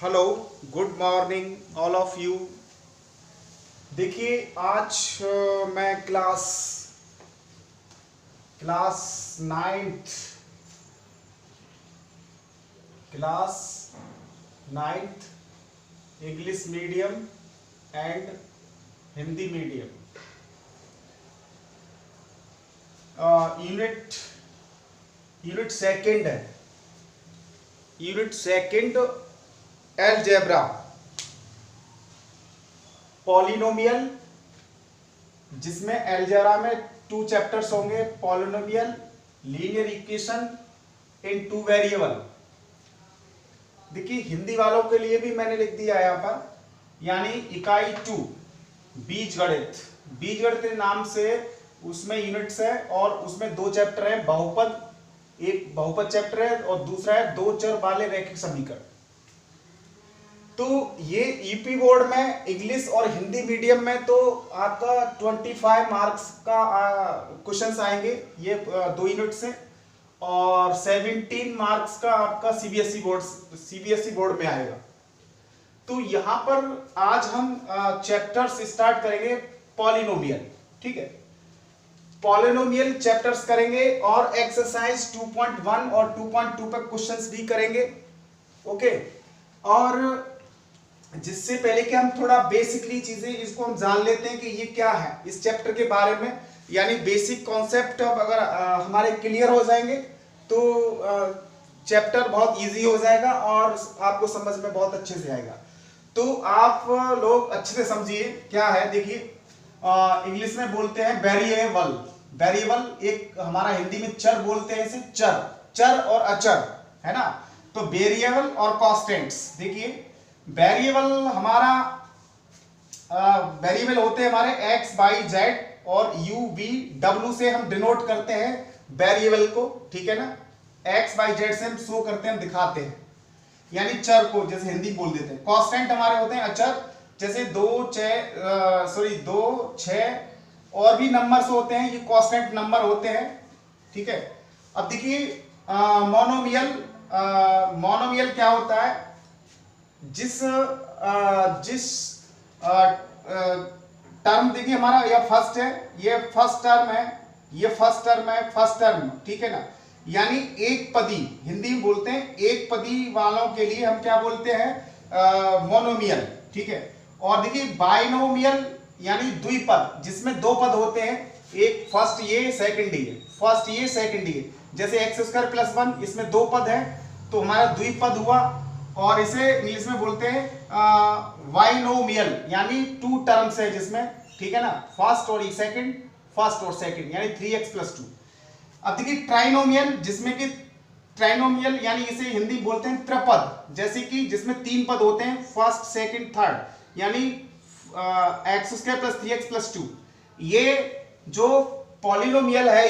Hello, good morning all of you. देखिए आज मैं class ninth English medium and Hindi medium unit second है। Unit second algebra, polynomial, जिसमें algebra में 2 chapters होंगे, polynomial, linear equation in 2 variable. देखिए हिंदी वालों के लिए भी मैंने लिख दिया यहाँ पर, यानी इकाई 2 बीजगणित। बीजगणित के नाम से उसमें यूनिट्स है और उसमें 2 चैप्टर है, बहुपद, एक बहुपद चैप्टर है और दूसरा है 2 चर वाले रैखिक समीकरण। तो ये यूपी बोर्ड में इंग्लिश और हिंदी मीडियम में तो आपका 25 मार्क्स का क्वेश्चंस आएंगे ये 2 यूनिट से, और 17 मार्क्स का आपका सीबीएसई बोर्ड में आएगा। तो यहाँ पर आज हम चैप्टर्स स्टार्ट करेंगे पॉलिनोमियल, ठीक है। पॉलिनोमियल चैप्टर्स करेंगे और एक्सरसाइज 2.1 और 2.2 पर क्वेश्चंस भी करेंगे, ओके। और जिससे पहले कि हम थोड़ा बेसिकली चीजें इसको हम जान लेते हैं कि ये क्या है इस चैप्टर के बारे में, यानी बेसिक कॉन्सेप्ट अगर हमारे क्लियर हो जाएंगे तो चैप्टर बहुत इजी हो जाएगा और आपको समझ में बहुत अच्छे से आएगा। तो आप लोग अच्छे से समझिए क्या है। देखिए इंग्लिश में बोलते हैं वेरिएबल। वेरिएबल एक हमारा हिंदी में चर बोलते हैं, इसे चर और अचर, है ना। तो वेरिएबल और कॉन्स्टेंट्स। देखिए वेरिएबल हमारा वेरिएबल होते हैं हमारे एक्स वाई जेड और यू वी डब्ल्यू से हम डिनोट करते हैं वेरिएबल को, ठीक है ना। एक्स वाई जेड से हम शो करते हैं, हम दिखाते हैं, यानी चर को जैसे हिंदी बोल देते हैं। कांस्टेंट हमारे होते हैं अचर, जैसे 2, 6 और भी नंबर्स होते हैं, ये कांस्टेंट नंबर होते हैं, ठीक है। अब देखिए मोनोमियल क्या होता है। जिस टर्म देखिए हमारा यह फर्स्ट है, ये फर्स्ट टर्म है, ये फर्स्ट टर्म, ठीक है ना। यानी एक पदी, हिंदी में बोलते हैं एक पदी वालों के लिए हम क्या बोलते हैं, मोनोमियल, ठीक है। और देखिए बाइनोमियल यानी द्विपद, जिसमें 2 पद होते हैं, एक फर्स्ट ये सेकंड ये, जैसे x² + 1, इसमें 2 पद है तो हमारा द्विपद हुआ। और इसे इंग्लिश में बोलते हैं वाइनोमियल, यानी 2 टर्म्स है जिसमें, ठीक है ना, फर्स्ट और सेकंड, यानी 3x + 2। अब देखिए ट्राइनोमियल, जिसमें कि ट्राइनोमियल यानी इसे हिंदी बोलते हैं त्रिपद, जैसे कि जिसमें 3 पद होते हैं, फर्स्ट सेकंड थर्ड, यानी x² + 3x + 2। ये जो पॉलिनोमियल है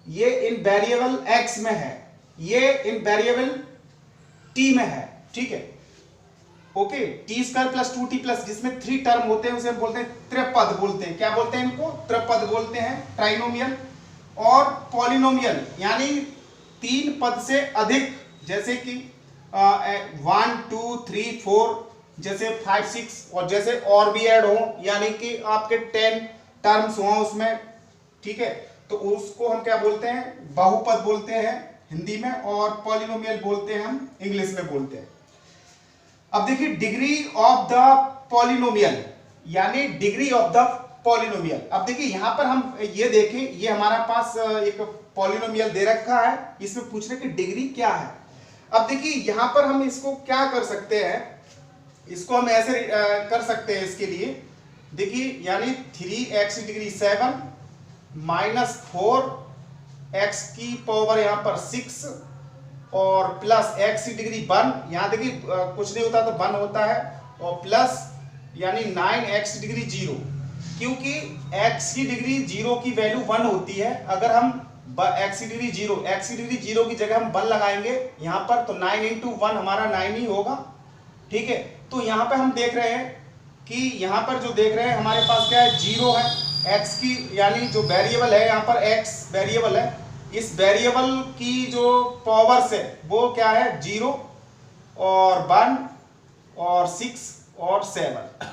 ये इन वेरिएबल x में है, ये इन वेरिएबल t में है, ठीक है, ओके। t² + 2t+, जिसमें 3 टर्म होते हैं उसे हम बोलते हैं त्रिपद बोलते हैं। क्या बोलते हैं इनको? त्रिपद बोलते हैं, ट्राइनोमियल। और पॉलिनोमियल यानी 3 पद से अधिक, जैसे कि 1, 2, 3, 4, जैसे 5, 6, और जैसे और भी ऐड हो, यानी कि आपके 10 टर्म्स हो उसमें, ठीक है। तो उसको हम क्या बोलते हैं? बहुपद बोलते हैं हिंदी में, और पॉलिनोमियल बोलते हैं हम इंग्लिश में बोलते हैं। अब देखिए डिग्री ऑफ द पॉलिनोमियल, यानी डिग्री ऑफ द पॉलिनोमियल। अब देखिए यहां पर हम ये देखें, ये हमारा पास एक पॉलिनोमियल दे रखा है, इसमें पूछ रहे कि डिग्री क्या है। अब देखिए यहां पर हम इसको क्या कर सकते हैं, इसको हम ऐसे कर सकते हैं इसके लिए। देखिए यानी 3x डिग्री 7 -4x की पावर यहां पर 6 और प्लस x की डिग्री 1, यहां देखिए कुछ नहीं होता तो 1 होता है, और प्लस यानी 9x डिग्री 0, क्योंकि x की डिग्री 0 की वैल्यू 1 होती है। अगर हम x की डिग्री 0 की जगह हम 1 लगाएंगे यहां पर, तो 9 × 1 हमारा 9 ही होगा, ठीक है। तो यहां पे हम देख रहे हैं कि यहां पर जो देख रहे हैं हमारे पास क्या है, 0 है x की, यानी जो वेरिएबल है यहां पर x वेरिएबल है, इस वेरिएबल की जो पावर्स है वो क्या है 0 और 1 और 6 और 7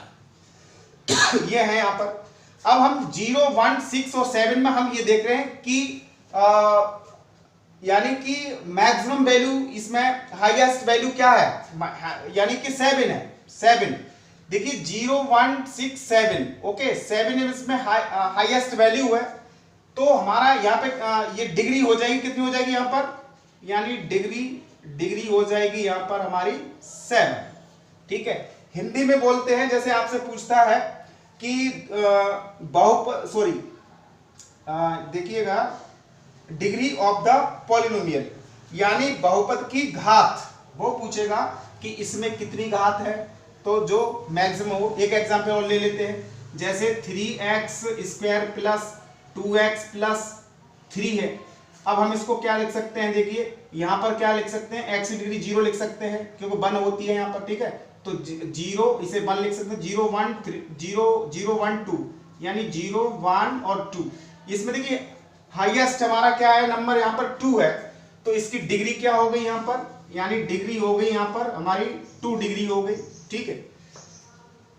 ये है यहाँ पर। अब हम 0, 1, 6 और 7 में हम ये देख रहे हैं कि यानी कि मैक्सिमम वैल्यू इसमें हाईएस्ट वैल्यू क्या है, यानी कि 7 है। 7 देखिए 0, 1, 6, 7 ओके 7 इसमें हाईएस्ट वैल्यू है। तो हमारा यहाँ पे ये डिग्री हो जाएगी, कितनी हो जाएगी यहाँ पर, यानी डिग्री हो जाएगी यहाँ पर हमारी 7। ठीक है, हिंदी में बोलते हैं, जैसे आपसे पूछता है कि देखिएगा डिग्री ऑफ द पॉलिनोमियल, यानी बहुपद की घात, वो पूछेगा कि इसमें कितनी घात है, तो जो मैक्सिमम हो। एक एग्जांपल और ले लेते हैं, जैसे 3x² प्लस 2x प्लस 3 है। अब हम इसको क्या लिख सकते हैं, देखिए यहां पर क्या लिख सकते हैं, x की डिग्री 0 लिख सकते हैं क्योंकि 1 होती है यहां पर। ठीक है, तो 0 इसे 1 लिख सकते हैं, 0, 1, 3, 0, 1, 2 यानी 0, 1 और 2। इसमें देखिए हाईएस्ट हमारा क्या है नंबर, यहाँ पर 2 है, तो इसकी डिग्री क्या हो गई यहाँ पर, यानी डिग्री हो गई यहाँ पर हमारी 2 डिग्री हो गई। ठीक है,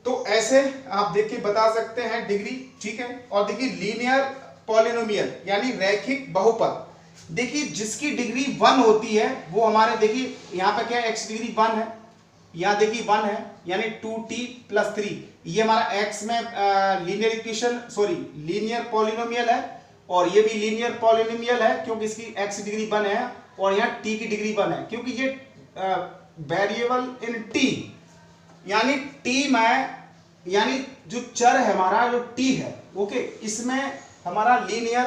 तो ऐसे आप देख के बता सकते हैं डिग्री। ठीक है, और देखिए लीनियर पॉलिनोमियल यानी रैखिक बहुपद, देखिए जिसकी डिग्री 1 होती है वो हमारे, देखिए यहाँ पर क्या है, x डिग्री 1 है, यहाँ देखिए 1 है यानी 2t प्लस 3, ये हमारा x में लीनियर इक्वेशन लीनियर पॉलिनोमियल है, और ये भी लीनियर पॉलिनोमियल है क्योंकि इसकी x डिग्री 1 है और यहाँ t की डिग्री 1 है, क्योंकि ये वेरिएबल इन t, यानी t में, यानी जो चर है हमारा जो t है ओके, इसमें हमारा लीनियर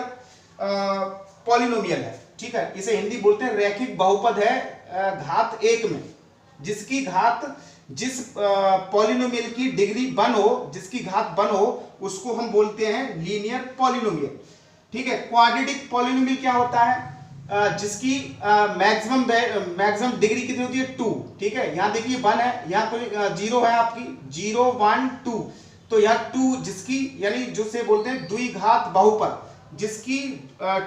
पॉलिनोमियल है। ठीक है, इसे हिंदी बोलते हैं रैखिक बहुपद है घात 1 में, जिसकी घात जिस पॉलिनोमियल की डिग्री 1 हो, जिसकी घात 1 हो, उसको हम बोलते हैं लीनियर पॉलिनोमियल। ठीक है, क्वाड्रेटिक पॉलिनोमियल क्या होता है, जिसकी मैक्सिमम डिग्री कितनी होती है 2। ठीक है, यहाँ देखिए 1 है, यहाँ कोई 0 है आपकी, 0, 1, 2, तो यहाँ 2 जिसकी, यानी जो से बोलते हैं द्विघात बहुपद, जिसकी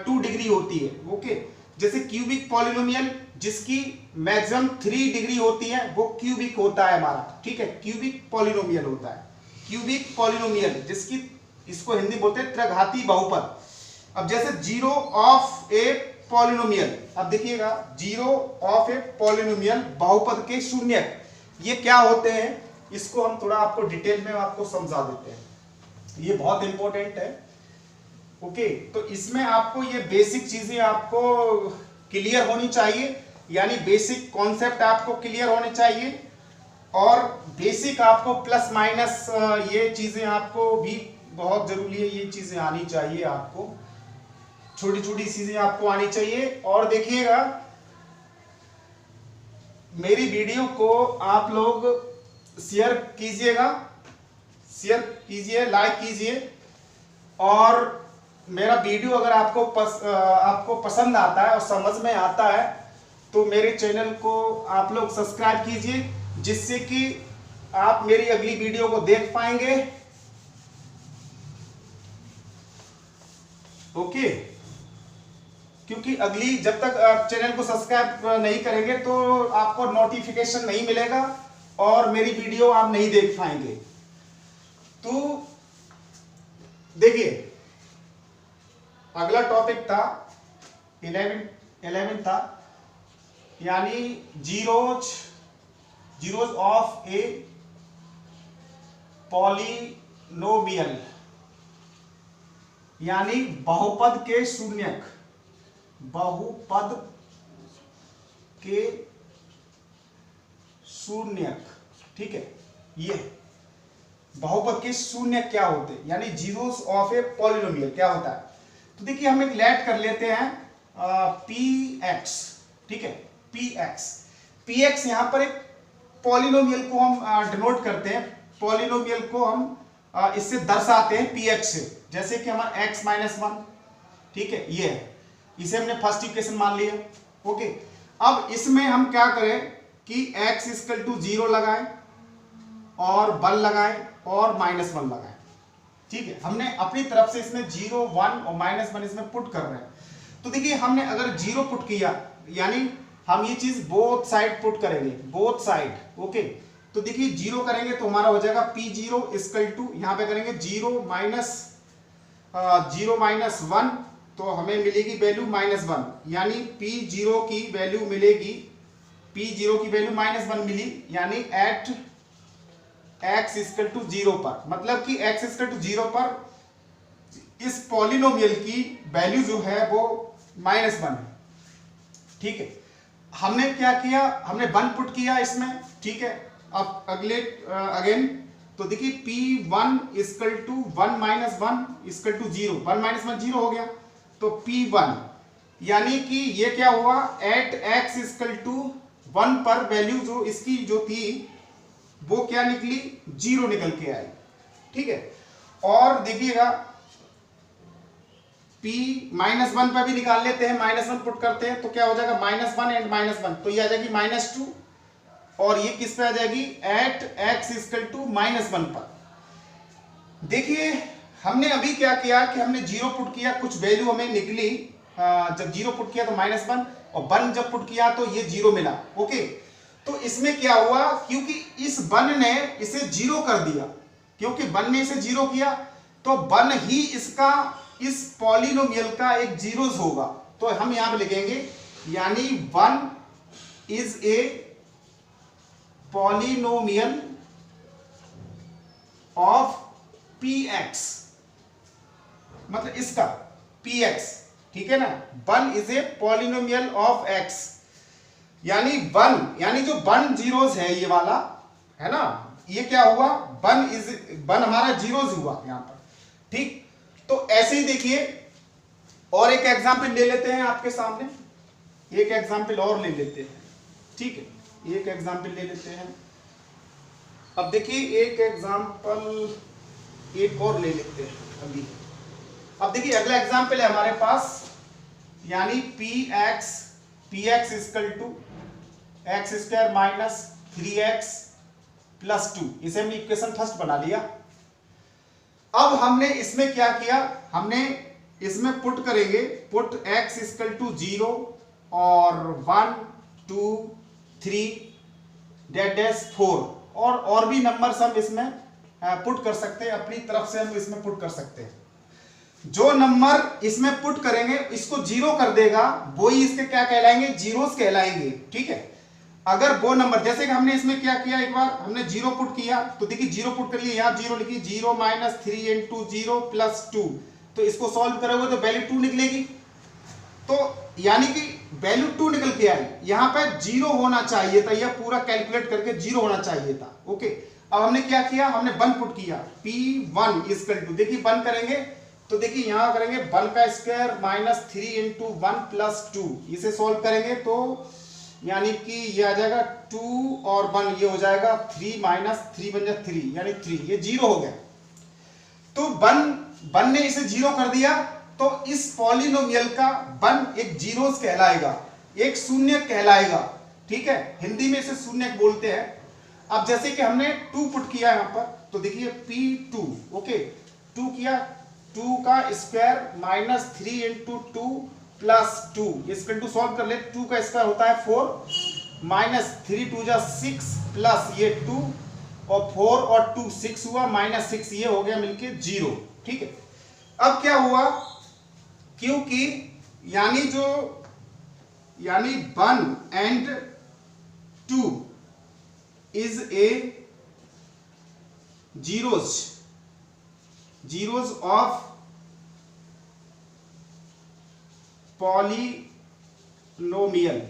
2 डिग्री होती है। ओके, जैसे क्यूबिक पॉलिनोमियल जिसकी मैक्सिमम 3 डिग्री होती है, वो क्यूबिक होता है हमारा। ठीक है, क्यूबिक पॉलिनोमियल होता है, क्यूबिक पॉलिनोमियल जिसकी, इसको हिंदी बोलते हैं त्रिघाती बहुपद। अब जैसे 0 ऑफ ए पॉलिनोमियल, अब देखिएगा 0 ऑफ ए पॉलिनोमियल बहुपद के शून्यक, ये क्या होते हैं, इसको हम थोड़ा आपको डिटेल में आपको समझा देते हैं, ये बहुत इंपॉर्टेंट है। ओके, तो इसमें आपको ये बेसिक चीजें आपको क्लियर होनी चाहिए, यानी बेसिक कॉन्सेप्ट आपको क्लियर होने चाहिए, और बेसिक आपको प्लस माइनस ये चीजें आपको भी बहुत जरूरी है, ये चीजें आनी चाहिए आपको, छोटी छोटी चीजें आपको आनी चाहिए। और देखिएगा मेरी वीडियो को आप लोग शेयर कीजिएगा, लाइक कीजिए, और मेरा वीडियो अगर आपको पसंद आता है और समझ में आता है तो मेरे चैनल को आप लोग सब्सक्राइब कीजिए, जिससे कि आप मेरी अगली वीडियो को देख पाएंगे। ओके, क्योंकि अगली, जब तक आप चैनल को सब्सक्राइब नहीं करेंगे तो आपको नोटिफिकेशन नहीं मिलेगा और मेरी वीडियो आप नहीं देख पाएंगे। तो देखिए अगला टॉपिक था 11 था, यानी जीरोज ऑफ ए पॉलिनोमियल, यानी बहुपद के शून्यक, बहुपद के शून्यक। ठीक है, ये बहुपद के शून्यक क्या होते हैं, यानी जीरोस ऑफ ए पॉलिनोमियल क्या होता है। तो देखिए हम एक लेट कर लेते हैं px। ठीक है, px यहां पर एक पॉलिनोमियल को हम डिनोट करते हैं, पॉलिनोमियल को हम इससे दर्शाते हैं px से, जैसे कि हमारा x माइनस 1। ठीक है, ये है, इसे हमने फर्स्ट इक्वेशन मान लिया। ओके, अब इसमें हम क्या करें कि x इक्वल टू 0 लगाएं और 1 लगाएं और -1 लगाएं। ठीक है, हमने अपनी तरफ से इसमें 0, 1 और -1 इसमें पुट कर रहे हैं। तो देखिए हमने अगर 0 पुट किया, यानी हम ये चीज बोथ साइड पुट करेंगे, बोथ साइड। ओके, तो देखिए जीरो करेंगे तो हमारा हो जाएगा पी जीरो इक्वल टू, यहाँ पे करेंगे जीरो माइनस वन, तो हमें मिलेगी वैल्यू -1, यानी पी जीरो की वैल्यू मिलेगी, पी जीरो की वैल्यू -1 मिली, यानी एट x इक्वल टू 0 पर, मतलब कि x इक्वल टू 0 पर इस पॉलिनोमियल की वैल्यू जो है वो -1 है। ठीक है, हमने क्या किया, हमने 1 पुट किया इसमें। ठीक है, अब अगले अगेन तो देखिए P1 equal to 1 - 1 equal to 0, 1 - 1 0 हो गया, तो P1 यानी कि ये क्या हुआ, एट x इक्वल टू 1 पर वैल्यू जो इसकी जो थी वो क्या निकली, 0 निकल के आई। ठीक है, और देखिएगा P -1 पर भी निकाल लेते हैं, -1 पुट करते हैं तो क्या हो जाएगा, -1 एंड -1, तो ये आ जाएगी -2, और ये किस पे आ जाएगी, एट x इक्वल टू -1 पर। देखिए हमने अभी क्या किया कि हमने 0 पुट किया, कुछ वैल्यू हमें निकली, जब 0 पुट किया तो -1, और 1 जब पुट किया तो ये 0 मिला। ओके, तो इसमें क्या हुआ, क्योंकि इस 1 ने इसे 0 कर दिया, क्योंकि 1 ने इसे 0 किया तो 1 ही इसका, इस पॉलिनोमियल का एक जीरोस होगा, तो हम यहां पे लिखेंगे, यानी 1 is a polynomial of px, मतलब इसका px, ठीक है ना, 1 is a polynomial of x, यानी 1, यानी जो 1 जीरोस है ये वाला है ना, ये क्या हुआ, 1 हमारा जीरोस हुआ यहां पर। ठीक, तो ऐसे ही देखिए और एक एग्जांपल ले लेते हैं आपके सामने, एक एग्जांपल और ले लेते हैं। ठीक है, एक एग्जांपल ले लेते हैं। अब देखिए एक एग्जांपल एक और ले लेते हैं अभी। अब देखिए अगला एग्जांपल है हमारे पास, यानी px equal to x square minus 3x plus 2, इसे हमने इक्वेशन फर्स्ट बना लिया। अब हमने इसमें क्या किया, हमने इसमें पुट करेंगे, पुट x इक्वल टू 0 और 1 2 3 डैश 4, और भी नंबर्स हम इसमें पुट कर सकते हैं, अपनी तरफ से हम इसमें पुट कर सकते हैं। जो नंबर इसमें पुट करेंगे इसको 0 कर देगा, वो ही इसके क्या कहलाएंगे, जीरोस कहलाएंगे। ठीक है, अगर वो नंबर, जैसे कि हमने इसमें क्या किया, एक बार हमने 0 पुट किया तो देखिए 0 पुट करिए, यहां 0 लिखिए, 0 माइनस 3 इंटू 0 प्लस 2, तो इसको सॉल्व करोगे तो वैल्यू 2 निकलेगी, तो यानी कि वैल्यू 2 निकल के आई, यहां पर 0 होना चाहिए था, यह पूरा कैलकुलेट करके 0 होना चाहिए था। ओके, अब हमने क्या किया, हमने 1 पुट किया, P1 इक्वल टू, देखिए 1 करेंगे तो देखिए यहां करेंगे 1 का स्क्वायर माइनस 3 इंटू 1 प्लस 2, इसे सॉल्व करेंगे तो यानी कि ये आ जाएगा 2 और 1, ये हो जाएगा 3 माइनस 3 बन जाए 3, यानी 3, ये 0 हो गया। तो 1 ने इसे 0 कर दिया, तो इस पॉलिनोमियल का 1 एक जीरोस कहलाएगा, एक शून्य कहलाएगा। ठीक है, हिंदी में इसे शून्य बोलते हैं। अब जैसे कि हमने 2 पुट किया यहां पर, तो देखिए P2, ओके 2 किया, 2 का स्क्वायर माइनस 3 इंटू 2 प्लस 2, इसको टू सॉल्व कर ले, 2 का स्क्वायर होता है 4 माइनस 3 2 जा 6 प्लस ये 2 और 4 और 2 6 हुआ, माइनस 6 ये हो गया मिलके 0। ठीक है, अब क्या हुआ, क्योंकि यानी 1 and 2 is a zeros of polynomial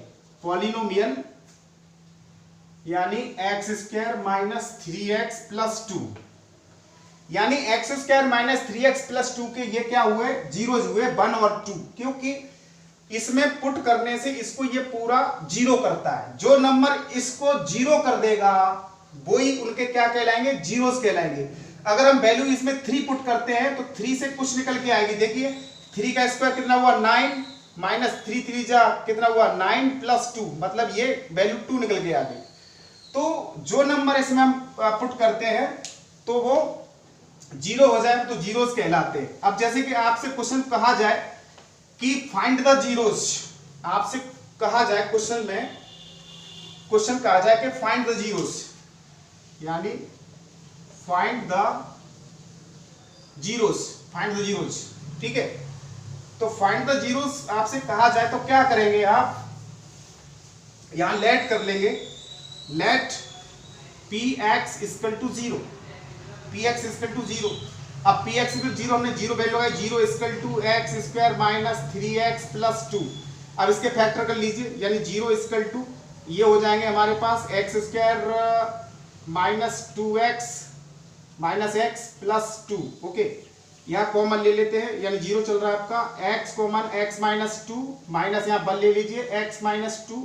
यानी x square minus 3x plus 2, यानी x square minus 3x plus 2 के ये क्या हुए, जीरोस हुए 1 और 2, क्योंकि इसमें पुट करने से इसको ये पूरा 0 करता है। जो नंबर इसको 0 कर देगा वही उनके क्या कहलाएंगे, जीरोस कहलाएंगे। अगर हम वैल्यू इसमें 3 पुट करते हैं तो 3 से कुछ निकल के आएगी, देखिए 3 का स्क्वायर कितना हुआ 9 माइनस 3 3 जा कितना हुआ 9 प्लस 2, मतलब ये वैल्यू 2 निकल के आ गई। तो जो नंबर इसमें हम पुट करते हैं तो वो 0 हो जाए तो जीरोस कहलाते हैं। अब जैसे कि आपसे क्वेश्चन कहा जाए कि फाइंड द जीरोस, आपसे कहा जाए क्वेश्चन में, क्वेश्चन कहा जाए कि फाइंड द जीरोस, यानी find the zeros, find the zeros, ठीक है। तो फाइंड द जीरोस आपसे कहा जाए तो क्या करेंगे आप, यहां लेट कर लेंगे, let P X equal to zero, P X equal to zero. अब पी एक्स इक्वल जीरो, हमने जीरो वैल्यू लगाई, zero equal to X square minus 3x plus 2। अब इसके फैक्टर कर लीजिए, यानी जीरो इक्वल टू ये हो जाएंगे हमारे पास x square minus 2x minus x plus 2। Okay, यहाँ कॉमन ले लेते हैं, यानी जीरो चल रहा है आपका, x common x minus 2 minus यहाँ बल ले लीजिए x माइनस 2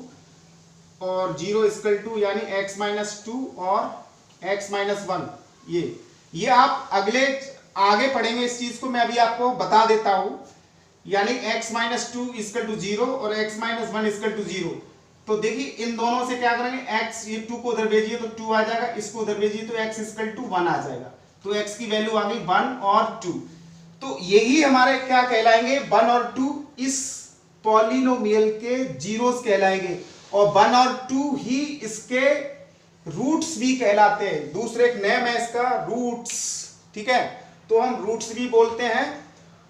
और जीरो इक्वल टू यानी x माइनस 2 और x माइनस 1। ये आप अगले आगे पढ़ेंगे इस चीज को, मैं अभी आपको बता देता हूं। यानी x minus 2 equal to zero और x minus 1 equal to zero. तो देखिए इन दोनों से क्या करेंगे, x ये 2 को उधर भेजिए तो 2 आ जाएगा, इसको उधर भेजिए तो x इक्वल टू 1 आ जाएगा। तो x की वैल्यू आ गई 1 और 2। तो यही हमारे क्या कहलाएंगे, 1 और 2 इस पॉलिनोमियल के जीरोस कहलाएंगे, और 1 और 2 ही इसके रूट्स भी कहलाते हैं। दूसरे एक नेम है इसका रूट्स, ठीक है, तो हम रूट्स भी बोलते हैं।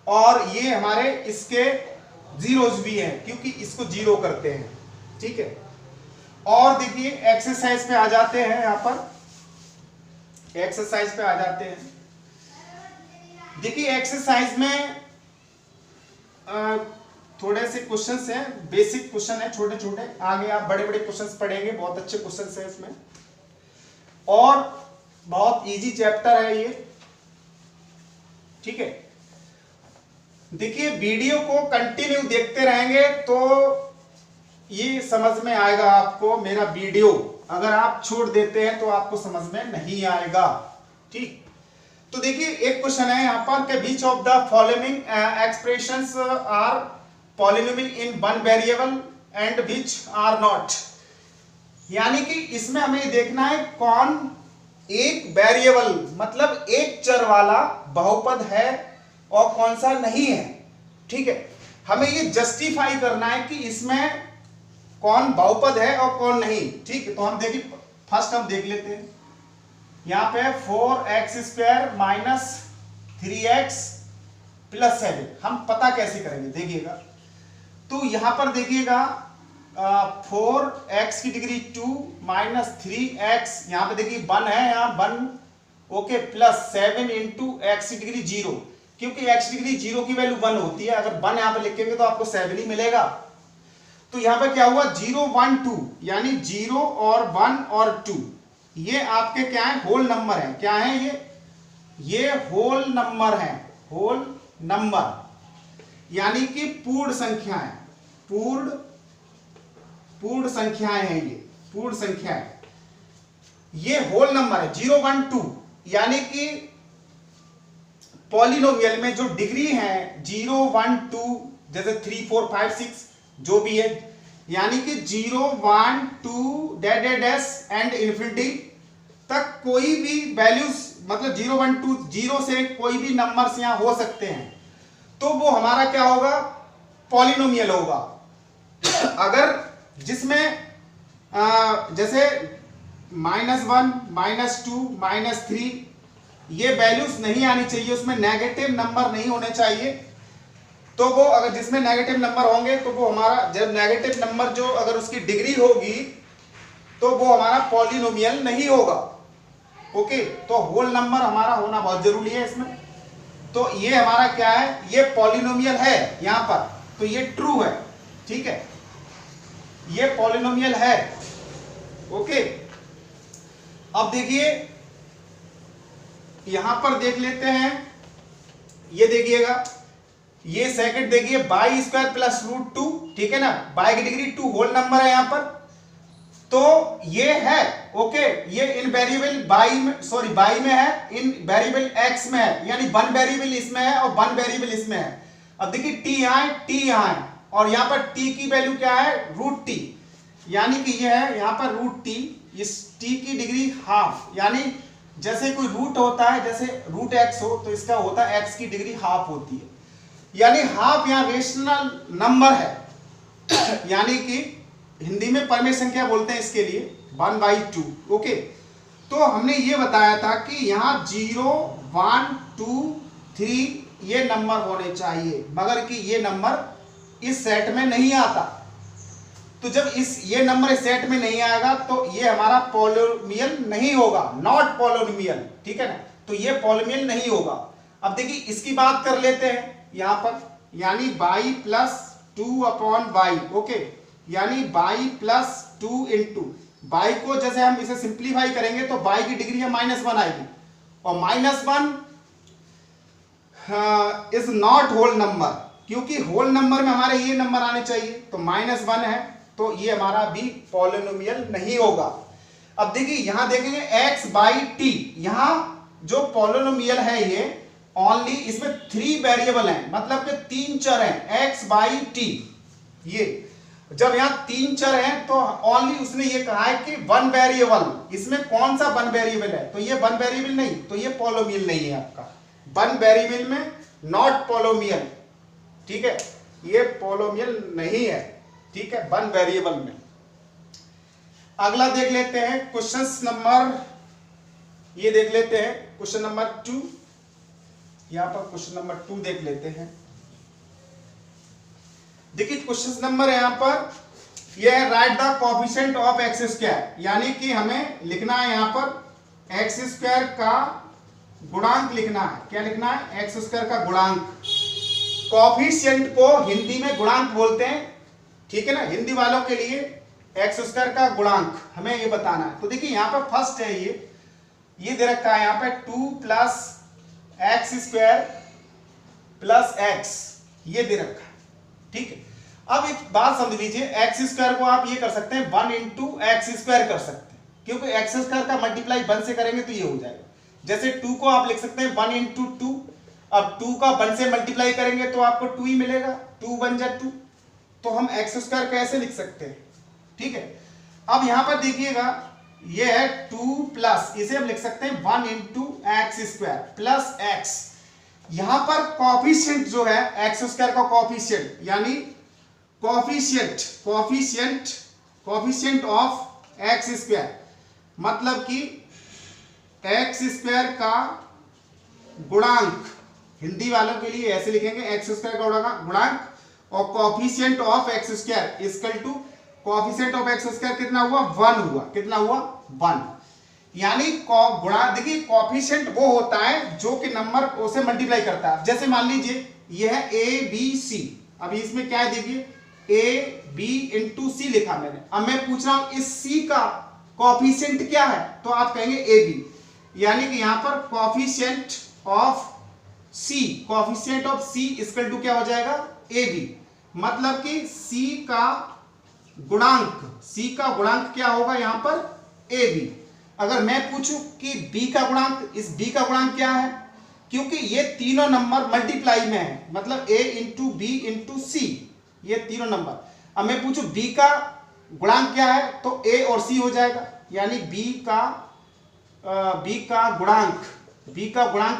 और ये हमारे इसके जीरोस भी हैं क्योंकि इसको जीरो करते हैं, ठीक है। और देखिए एक्सरसाइज पे आ जाते हैं, यहां पर एक्सरसाइज पे आ जाते हैं। देखिए एक्सरसाइज में थोड़े से क्वेश्चंस हैं, बेसिक क्वेश्चन है छोटे छोटे, आगे आप बड़े बड़े क्वेश्चंस पढ़ेंगे, बहुत अच्छे क्वेश्चंस हैं इसमें और बहुत इजी चैप्टर है ये, ठीक है। देखिए वीडियो को कंटिन्यू देखते रहेंगे तो ये समझ में आएगा आपको मेरा वीडियो, अगर आप छोड़ देते हैं तो आपको समझ में नहीं आएगा, ठीक। तो देखिए एक क्वेश्चन है यहां पर कि which of the following expressions are polynomial in one variable and which are not. यानी कि इसमें हमें देखना है कौन एक वेरिएबल मतलब एक चर वाला बहुपद है और कौन सा नहीं है, ठीक है। हमें ये जस्टिफाई करना है कि इसमें कौन बहुपद है और कौन नहीं, ठीक है। तो हम देखिए फर्स्ट हम देख लेते हैं, यहां पे 4x square minus 3x plus 7, हम पता कैसे करेंगे देखिएगा। तो यहां पर देखिएगा 4x की डिग्री 2 माइनस 3x, यहां पे देखिए 1 है, यहां 1 ओके, प्लस 7 इंटू एक्स की डिग्री 0, क्योंकि x डिग्री 0 की वैल्यू 1 होती है, अगर 1 यहां पे लिखेंगे तो आपको 7 ही मिलेगा। तो यहां पे क्या हुआ 0 1 2, यानी 0 और 1 और 2 ये आपके क्या है, होल नंबर है। क्या है ये होल नंबर है, होल नंबर यानी कि पूर्ण संख्याएं, पूर्ण संख्याएं हैं, ये पूर्ण संख्याएं, ये होल नंबर है 0 1 2, यानी कि पॉलिनोमियल में जो डिग्री है 0 1 2 जैसे 3 4 5 6 जो भी है, यानी कि 0 1 2 डैश एंड इन्फिनिटी तक कोई भी वैल्यूज मतलब 0 1 2 0 से कोई भी नंबर्स यहां हो सकते हैं, तो वो हमारा क्या होगा, पॉलिनोमियल होगा। अगर जिसमें जैसे -1 -2 -3 ये वैल्यूज नहीं आनी चाहिए, उसमें नेगेटिव नंबर नहीं होने चाहिए, तो वो अगर जिसमें नेगेटिव नंबर होंगे तो वो हमारा, जब नेगेटिव नंबर जो अगर उसकी डिग्री होगी तो वो हमारा पॉलिनोमियल नहीं होगा, ओके। तो होल नंबर हमारा होना बहुत जरूरी है इसमें। तो ये हमारा क्या है, ये पॉलिनोमियल है यहां पर, तो ये ट्रू है, ठीक है, ये पॉलिनोमियल है, ओके। अब देखिए यहां पर देख लेते हैं, ये देखिएगा, ये सेकंड देखिए बाई स्क्वायर प्लस रूट 2, ठीक है ना, बाई की डिग्री 2 होल नंबर है यहां पर, तो ये है ओके। ये इन वेरिएबल बाई में है, इन वेरिएबल x में है, यानी 1 वेरिएबल इसमें है और 1 वेरिएबल इसमें है। अब देखिए t यहां है, t यहां है, और यहां पर t की वैल्यू क्या है, रूट टी, यानी कि ये है यहां पर रूट टी, इस t की डिग्री हाफ, यानी जैसे कोई रूट होता है, जैसे रूट x हो तो इसका होता है x की डिग्री हाफ होती है, यानी हाफ यहां रेशनल नंबर है, यानी कि हिंदी में परमेय संख्या बोलते हैं इसके लिए 1/2, ओके। तो हमने ये बताया था कि यहाँ 0 1 2 3 ये नंबर होने चाहिए, मगर कि ये नंबर इस सेट में नहीं आता। तो जब ये नंबर इस सेट में नहीं आएगा तो ये हमारा पॉलिनोमियल नहीं होगा, नॉट पॉलिनोमियल, ठीक है ना। तो ये पॉलिनोमियल नहीं होगा। अब देखिए इसकी बात कर लेते हैं यहां पर, यानी by plus 2 upon by, okay, यानी बाई प्लस 2 इंटू बाई को जैसे हम इसे सिंप्लीफाई करेंगे तो बाई की डिग्री है -1 आएगी, और -1 इज नॉट होल नंबर, क्योंकि होल नंबर में हमारे ये नंबर आने चाहिए, तो -1 है, तो ये हमारा भी पॉलिनोमियल नहीं होगा। अब देखिए यहां देखेंगे x बाई टी, यहां जो पॉलिनोमियल है ये ओनली इसमें 3 वेरिएबल हैं, मतलब कि 3 चर हैं, x बाई टी। ये जब यहां 3 चर हैं तो ओनली उसने ये कहा है कि 1 वेरिएबल, इसमें कौन सा 1 वेरिएबल है, तो ये 1 वेरिएबल नहीं, तो ये पॉलिनोमियल नहीं है आपका, 1 वेरिएबल में नॉट पॉलिनोमियल, ठीक है, ये पॉलिनोमियल नहीं है, ठीक है, 1 वेरिएबल में। अगला देख लेते हैं क्वेश्चन नंबर, ये देख लेते हैं क्वेश्चन नंबर 2, यहां पर क्वेश्चन नंबर 2 देख लेते हैं। देखिए क्वेश्चन नंबर यहां पर यह है right the coefficient of X square, यानी कि हमें लिखना है यहां पर एक्स स्क्वायर का गुणांक लिखना है। क्या लिखना है? एक्स स्क्वायर का गुणांक। कोएफिशिएंट को हिंदी में गुणांक बोलते हैं, ठीक है ना, हिंदी वालों के लिए एक्स स्क्वायर का गुणांक हमें ये बताना है। तो देखिए यहां पर फर्स्ट है ये दे रखा है यहां पे 2 plus x square plus x, ये दे रखा है, ठीक है। अब एक बात समझ लीजिए, एक्स स्क्वायर को आप ये कर सकते हैं 1 इंटू एक्स स्क्वायर कर सकते हैं, क्योंकि एक्स स्क्वायर का मल्टीप्लाई 1 से करेंगे तो ये हो जाएगा। जैसे 2 को आप लिख सकते हैं 1 इंटू 2, अब 2 का 1 से मल्टीप्लाई करेंगे तो आपको 2 ही मिलेगा, 2 1 जा 2, तो हम एक्स स्क्वायर कैसे लिख सकते हैं, ठीक है। अब यहां पर देखिएगा ये है 2 प्लस, इसे हम लिख सकते हैं 1 into x square plus x. यहां पर कोएफिशिएंट जो है एक्स स्क्वायर का कोएफिशिएंट, यानी कोएफिशिएंट ऑफ एक्स स्क्वायर, मतलब कि एक्स स्क्वायर का गुणांक, हिंदी वालों के लिए ऐसे लिखेंगे एक्स स्क्वायर का गुणांक, और coefficient of X square equal to coefficient of X square कितना हुआ? 1 हुआ। कितना हुआ? 1। यानी गुणा, देखिए कोएफिशिएंट वो होता है जो कि नंबर उसे मल्टीप्लाई करता है। जैसे मान लीजिए ये है ए बी सी, अभी इसमें क्या है देखिए ए बी इंटू सी लिखा मैंने। अब मैं पूछ रहा हूं इस सी का कोएफिशिएंट क्या है, तो आप कहेंगे ए बी, यानी कि यहां पर coefficient of C equal to क्या हो जाएगा? ए बी, मतलब कि सी का गुणांक क्या होगा यहां पर? A B. अगर मैं पूछूं कि बी का गुणांक, इस बी का गुणांक क्या है, क्योंकि ये तीनों नंबर मल्टीप्लाई में है, मतलब ए इंटू बी इंटू सी, ये तीनों नंबर। अब मैं पूछूं बी का गुणांक क्या है, तो ए और सी हो जाएगा, यानी बी का गुणांक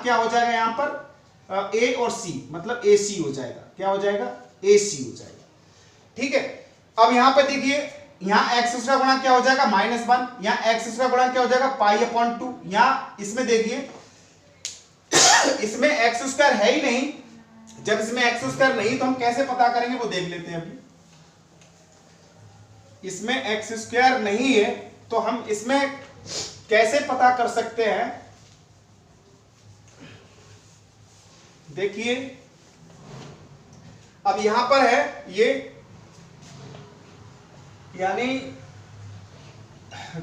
क्या हो जाएगा यहां पर? ए और सी, मतलब ए सी हो जाएगा। क्या हो जाएगा? ए सी हो जाएगा, ठीक है। अब यहां पे देखिए, यहां एक्स का गुणांक क्या हो जाएगा? -1। यहां एक्स का गुणांक क्या हो जाएगा? π/2। यहां इसमें देखिए इसमें एक्स स्क्वायर है ही नहीं। जब इसमें एक्स स्क्वायर नहीं तो हम कैसे पता करेंगे वो देख लेते हैं। अभी इसमें एक्स स्क्वायर नहीं है तो हम इसमें कैसे पता कर सकते हैं? देखिए अब यहां पर है ये, यानी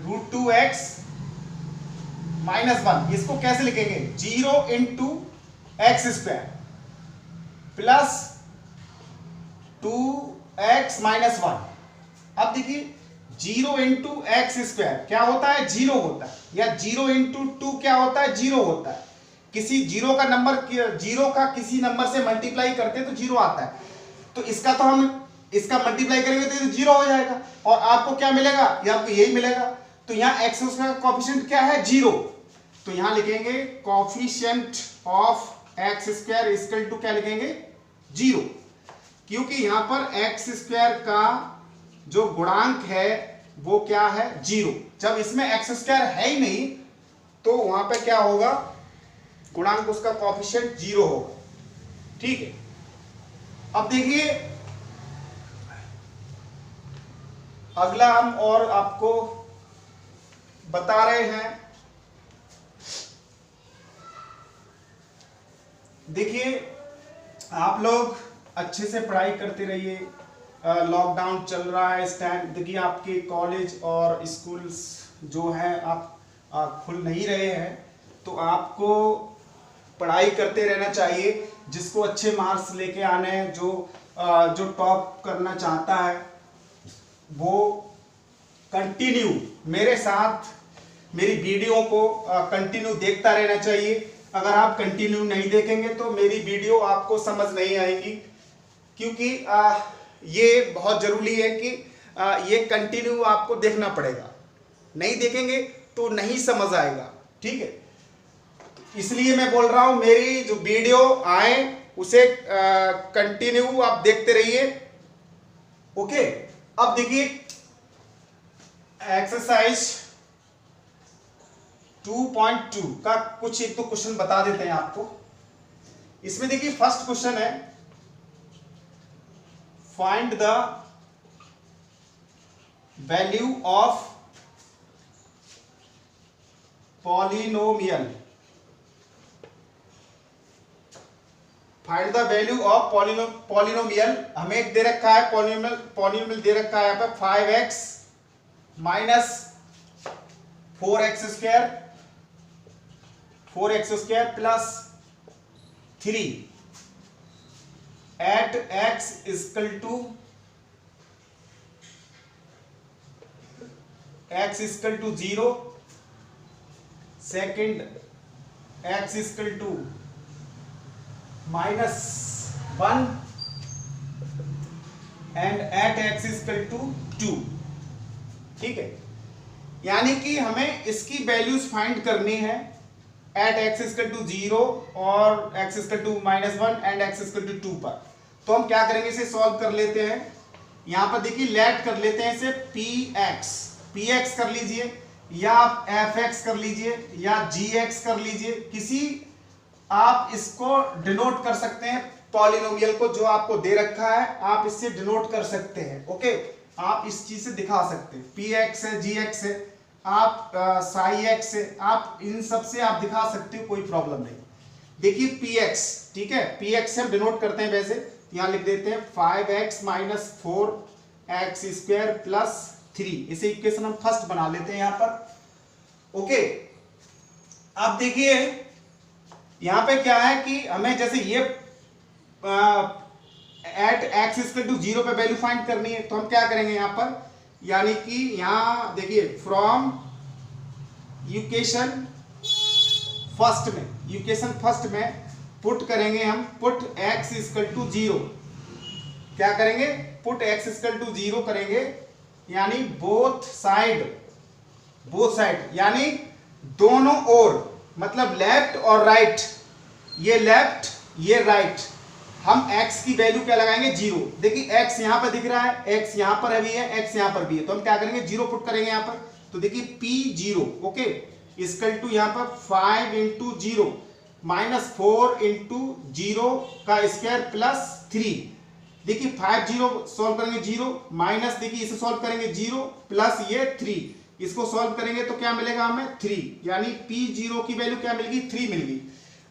√2x -1, इसको कैसे लिखेंगे? 0 into x square plus 2x -1। अब देखिए 0 इंटू एक्स स्क्वायर क्या होता है? 0 होता है, या 0 इंटू 2 क्या होता है? 0 होता है। किसी जीरो का किसी नंबर से मल्टीप्लाई करते तो 0 आता है, तो इसका तो हम इसका मल्टीप्लाई करेंगे तो 0 हो जाएगा, और आपको क्या मिलेगा? ये आपको यही मिलेगा। तो यहाँ एक्स का कोएफिशिएंट क्या है? 0। तो यहां लिखेंगे coefficient of X square equal to क्या लिखेंगे? 0, क्योंकि यहां पर एक्स स्क्वायर का जो गुणांक है वो क्या है? 0। जब इसमें एक्स स्क्वायर है ही नहीं तो वहां पे क्या होगा, गुणांक उसका कोएफिशिएंट 0 होगा। ठीक है, अब देखिए अगला हम और आपको बता रहे हैं। देखिए आप लोग अच्छे से पढ़ाई करते रहिए, लॉकडाउन चल रहा है इस टाइम। देखिए आपके कॉलेज और स्कूल्स जो हैं आप खुल नहीं रहे हैं, तो आपको पढ़ाई करते रहना चाहिए। जिसको अच्छे मार्क्स लेके आने हैं, जो टॉप करना चाहता है, वो कंटिन्यू मेरे साथ मेरी वीडियो को कंटिन्यू देखता रहना चाहिए। अगर आप कंटिन्यू नहीं देखेंगे तो मेरी वीडियो आपको समझ नहीं आएगी, क्योंकि ये बहुत जरूरी है कि ये कंटिन्यू आपको देखना पड़ेगा। नहीं देखेंगे तो नहीं समझ आएगा। ठीक है, इसलिए मैं बोल रहा हूं मेरी जो वीडियो आए उसे कंटिन्यू आप देखते रहिए। ओके, अब देखिए एक्सरसाइज 2.2 का कुछ एक तो क्वेश्चन बता देते हैं आपको। इसमें देखिए फर्स्ट क्वेश्चन है, find the value of polynomial. Find the value of polynomial. हमें एक दे रखा है पॉलिनोमियल दे रखा है यहाँ पे 5x minus 4x square plus 3 at x equal to 0, second x equal to -1 and at x equal to 2। ठीक है, यानी कि हमें इसकी वैल्यूज फाइंड करनी है एट x इक्वल टू 0 और x equal to -1 and x equal to 2 पर। तो हम क्या करेंगे, इसे सॉल्व कर लेते हैं। यहां पर देखिए लेट कर लेते हैं इसे px कर लीजिए, या आप fx कर लीजिए, या gx कर लीजिए। किसी आप इसको डिनोट कर सकते हैं, पॉलिनोमियल को जो आपको दे रखा है आप इससे डिनोट कर सकते हैं। ओके, आप इस चीज से दिखा सकते हैं, px है, gx है, आप psi x है, आप इन सब से आप दिखा सकते हो, कोई प्रॉब्लम नहीं। देखिए px, ठीक है, px से हम डिनोट करते हैं, वैसे यहां लिख देते हैं 5x minus 4x square plus 3। इसे इक्वेशन हम फर्स्ट बना लेते हैं यहां पर। ओके, अब देखिए यहां पे क्या है कि हमें जैसे ये एट x इक्वल टू 0 पे वैल्यू फाइंड करनी है, तो हम क्या करेंगे यहां पर, यानी कि यहां देखिए फ्रॉम इक्वेशन फर्स्ट में पुट करेंगे हम, पुट x इक्वल टू 0। क्या करेंगे, पुट x इक्वल टू 0 करेंगे, यानी बोथ साइड यानी दोनों ओर, मतलब लेफ्ट और राइट, ये लेफ्ट ये राइट। हम x की वैल्यू क्या लगाएंगे, 0। देखिए x यहां पर दिख रहा है, x यहां पर भी है, x यहां पर भी है, तो हम क्या करेंगे 0 पुट करेंगे यहां पर। तो देखिए p0 ओके इक्वल टू यहां पर 5 इंटू 0 माइनस 4 इंटू 0 का स्क्वायर प्लस 3। देखिए 5 0 सॉल्व करेंगे 0, माइनस देखिए इसे सॉल्व करेंगे 0 प्लस ये 3, इसको सॉल्व करेंगे तो क्या मिलेगा हमें 3, यानी p0 की वैल्यू क्या मिल गई, 3 मिल गई।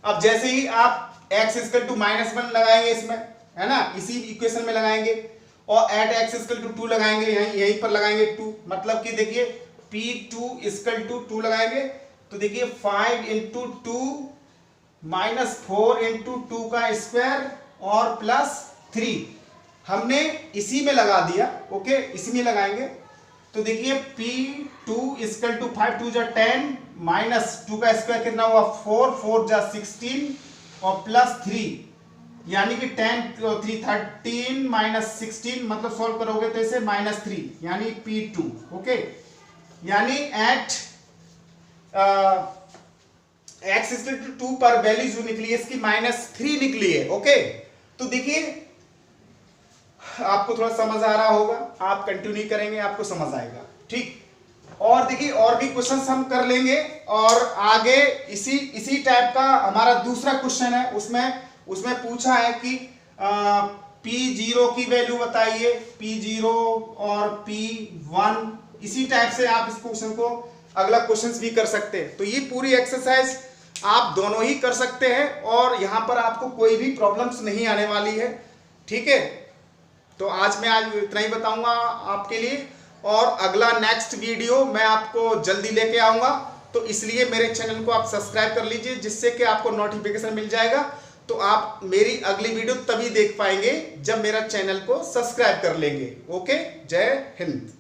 अब जैसे ही आप x इक्वल टू -1 लगाएंगे इसमें, है ना, इसी इक्वेशन में लगाएंगे, और एट x इक्वल टू 2 लगाएंगे, यहीं पर लगाएंगे 2, मतलब कि देखिए p2 इक्वल टू 2 लगाएंगे, तो देखिए 5 इंटू 2 माइनस 4 इंटू 2 का स्क्वायर और प्लस 3, हमने इसी में लगा दिया। ओके, इसी में लगाएंगे, तो देखिए p2 इक्वल टू 5 2 जा 10 माइनस 2 का स्क्वायर कितना हुआ 4 4 जा 16 और प्लस 3, यानी कि 13 माइनस 16, मतलब सॉल्व करोगे तो इसे -3, यानी p2। ओके, यानी एट x इक्वल टू 2 पर वैल्यू जो निकली है इसकी -3 निकली है। ओके, तो देखिए आपको थोड़ा समझ आ रहा होगा, आप कंटिन्यू करेंगे आपको समझ आएगा। ठीक, और देखिए और भी क्वेश्चंस हम कर लेंगे। और आगे इसी टाइप का हमारा दूसरा क्वेश्चन है, उसमें पूछा है कि P0 की वैल्यू बताइए, P0 और P1, इसी टाइप से आप इस क्वेश्चन को अगला क्वेश्चन भी कर सकते हैं। तो ये पूरी एक्सरसाइज आप दोनों ही कर सकते हैं और यहां पर आपको कोई भी प्रॉब्लम्स नहीं आने वाली है, ठीक है। तो आज इतना ही बताऊंगा आपके लिए, और अगला नेक्स्ट वीडियो मैं आपको जल्दी लेके आऊंगा। तो इसलिए मेरे चैनल को आप सब्सक्राइब कर लीजिए, जिससे कि आपको नोटिफिकेशन मिल जाएगा। तो आप मेरी अगली वीडियो तभी देख पाएंगे जब मेरा चैनल को सब्सक्राइब कर लेंगे। ओके, जय हिंद।